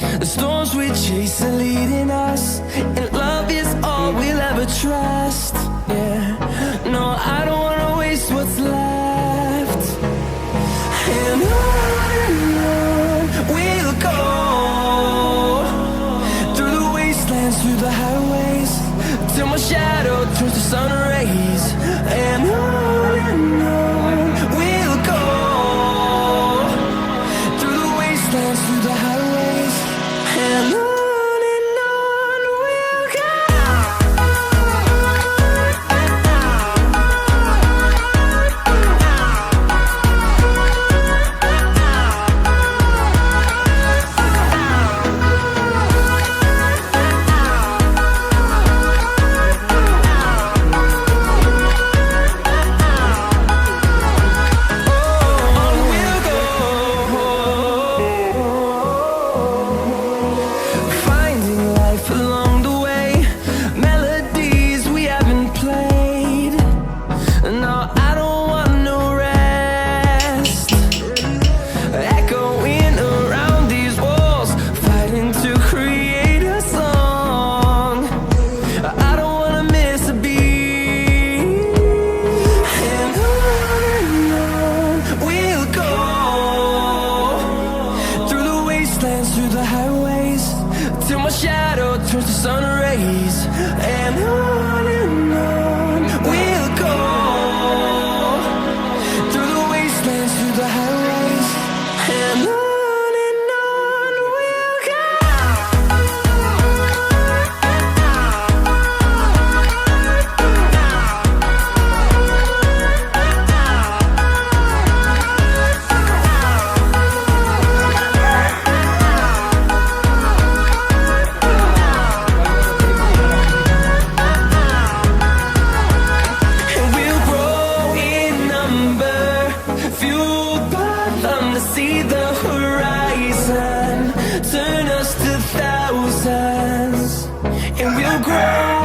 The storms we chase are leading us, and love is all we'll ever trust. Yeah, no, I don't wanna waste what's left. And on we'll go, through the wastelands, through the highways, till my shadow turns to sun rays. And on we'll go, through the wastelands, through the highways, and on. Through the highways, till my shadow turns to sun rays. And on we'll go, through the wastelands, through the highways, and on. See the horizon turn us to thousands, and we'll grow.